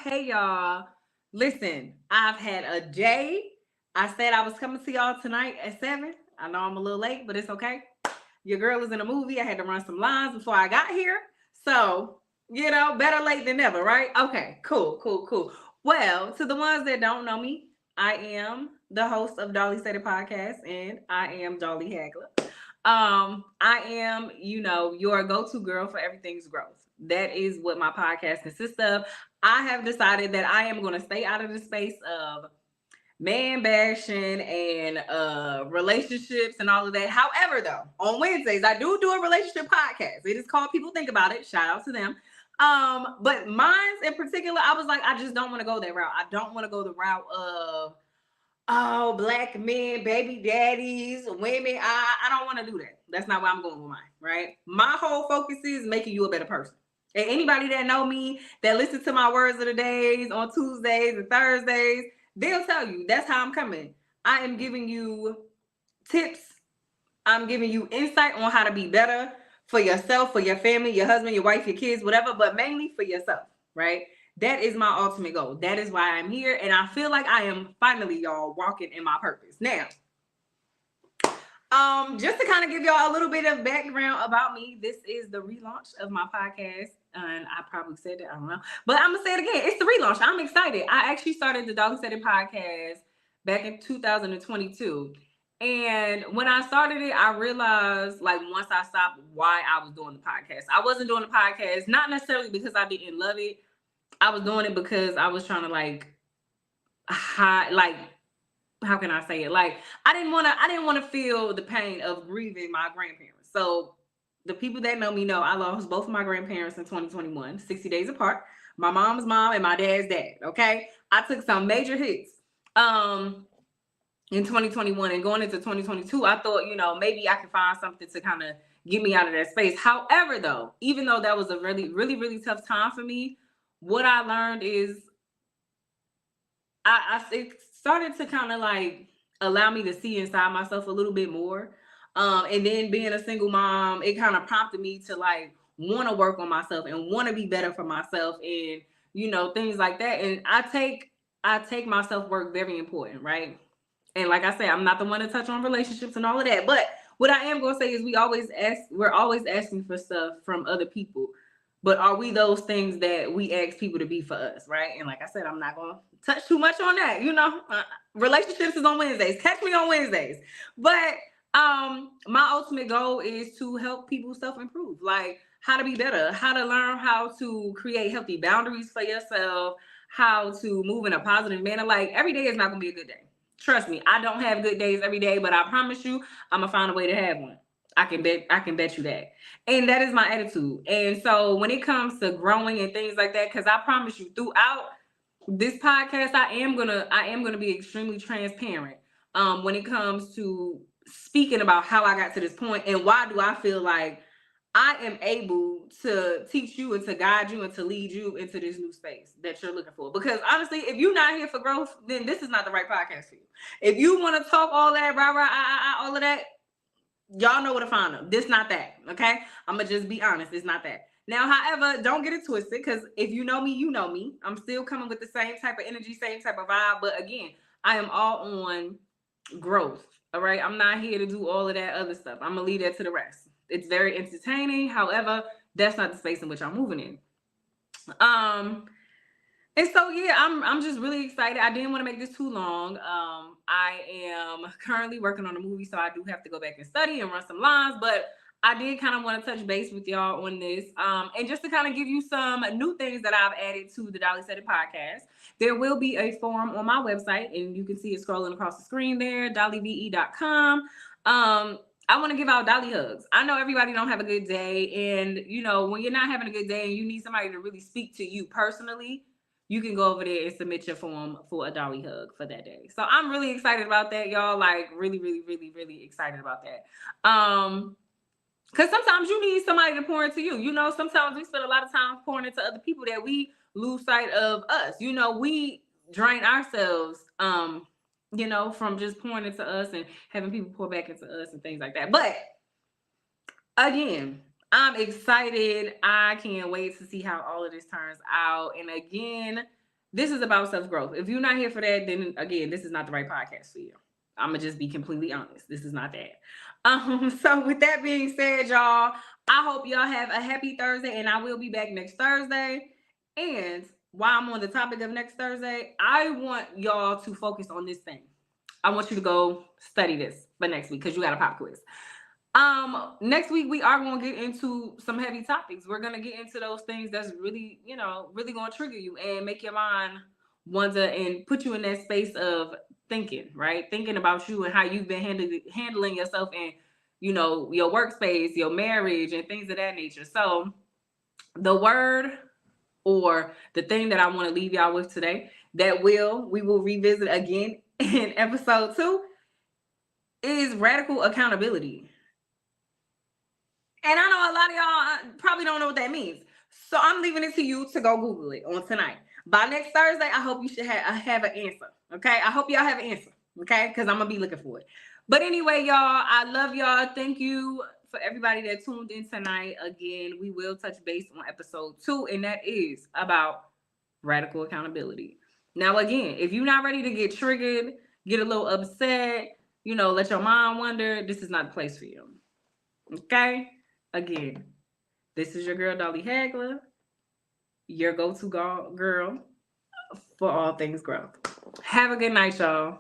Hey y'all. Listen, I've had a day. I said I was coming to y'all tonight at 7. I know I'm a little late, but it's okay. Your girl is in a movie. I had to run some lines before I got here. So, better late than never, right? Okay, cool. Well, to the ones that don't know me, I am the host of Dolly Said It Podcast, and I am Dolly Hagler. I am, your go-to girl for everything's growth. That is what my podcast consists of. I have decided that I am going to stay out of the space of man bashing and relationships and all of that. However, though, on Wednesdays, I do a relationship podcast. It is called People Think About It. Shout out to them. But mine's in particular, I was like, I just don't want to go that route. I don't want to go the route of oh, black men, baby daddies, women. I don't want to do that. That's not where I'm going with mine, right? My whole focus is making you a better person. And anybody that know me, that listen to my words of the days on Tuesdays and Thursdays, they'll tell you that's how I'm coming. I am giving you tips. I'm giving you insight on how to be better for yourself, for your family, your husband, your wife, your kids, whatever, but mainly for yourself, right? That is my ultimate goal. That is why I'm here. And I feel like I am finally, y'all, walking in my purpose. Now, just to kind of give y'all a little bit of background about me, this is the relaunch of my podcast. And I probably said that, I don't know. But I'm going to say it again. It's the relaunch. I'm excited. I actually started the Dolly Said It Podcast back in 2022. And when I started it, I realized, like, once I stopped, why I was doing the podcast. I wasn't doing the podcast, not necessarily because I didn't love it. I was doing it because I was trying to, how can I say it? Like, I didn't want to feel the pain of grieving my grandparents. So the people that know me know I lost both of my grandparents in 2021, 60 days apart. My mom's mom and my dad's dad. Okay. I took some major hits. In 2021 and going into 2022, I thought, maybe I could find something to kind of get me out of that space. However, though, even though that was a really, really, really tough time for me, what I learned is it started to kind of like allow me to see inside myself a little bit more. And then being a single mom, it kind of prompted me to like want to work on myself and want to be better for myself and, things like that. And I take my self-work very important, right? And like I said, I'm not the one to touch on relationships and all of that. But what I am going to say is we're always asking for stuff from other people. But are we those things that we ask people to be for us, right? And like I said, I'm not going to touch too much on that. Relationships is on Wednesdays. Catch me on Wednesdays. But my ultimate goal is to help people self-improve. Like how to be better, how to learn how to create healthy boundaries for yourself, how to move in a positive manner. Like every day is not going to be a good day. Trust me, I don't have good days every day, but I promise you, I'm gonna find a way to have one. I can bet you that. And that is my attitude. And so when it comes to growing and things like that, because I promise you, throughout this podcast, I am gonna be extremely transparent. When it comes to speaking about how I got to this point and why do I feel like I am able to teach you and to guide you and to lead you into this new space that you're looking for. Because honestly, if you're not here for growth, then this is not the right podcast for you. If you want to talk all that, all of that, y'all know where to find them. This not that, okay? I'm going to just be honest. It's not that. Now, however, don't get it twisted because if you know me, you know me. I'm still coming with the same type of energy, same type of vibe. But again, I am all on growth, all right? I'm not here to do all of that other stuff. I'm going to leave that to the rest. It's very entertaining. However, that's not the space in which I'm moving in. And so, yeah, I'm just really excited. I didn't want to make this too long. I am currently working on a movie, so I do have to go back and study and run some lines. But I did kind of want to touch base with y'all on this. And just to kind of give you some new things that I've added to the Dolly Said It Podcast. There will be a form on my website, and you can see it scrolling across the screen there, dollyve.com. I want to give out Dolly hugs. I know everybody don't have a good day. And, when you're not having a good day and you need somebody to really speak to you personally, you can go over there and submit your form for a Dolly hug for that day. So I'm really excited about that, y'all. Like really, really, really, really excited about that. Because sometimes you need somebody to pour into you. Sometimes we spend a lot of time pouring into other people that we lose sight of us. We drain ourselves, from just pouring into us and having people pour back into us and things like that. But again, I'm excited. I can't wait to see how all of this turns out. And again, this is about self-growth. If you're not here for that, then again, this is not the right podcast for you. I'm going to just be completely honest. This is not that. So with that being said, y'all, I hope y'all have a happy Thursday and I will be back next Thursday. And while I'm on the topic of next Thursday, I want y'all to focus on this thing. I want you to go study this for next week because you got a pop quiz. Next week we are going to get into some heavy topics. We're going to get into those things that's really, really going to trigger you and make your mind wonder and put you in that space of thinking, right? Thinking about you and how you've been handling yourself in, your workspace, your marriage and things of that nature. So the word or the thing that I want to leave y'all with today we will revisit again And episode 2 is radical accountability. And I know a lot of y'all probably don't know what that means. So I'm leaving it to you to go Google it on tonight. By next Thursday, I hope you should have an answer. Okay? I hope y'all have an answer. Okay? Because I'm going to be looking for it. But anyway, y'all, I love y'all. Thank you for everybody that tuned in tonight. Again, we will touch base on episode 2, and that is about radical accountability. Now, again, if you're not ready to get triggered, get a little upset, let your mind wander, this is not the place for you. Okay? Again, this is your girl, Dolly Hagler, your go-to girl for all things growth. Have a good night, y'all.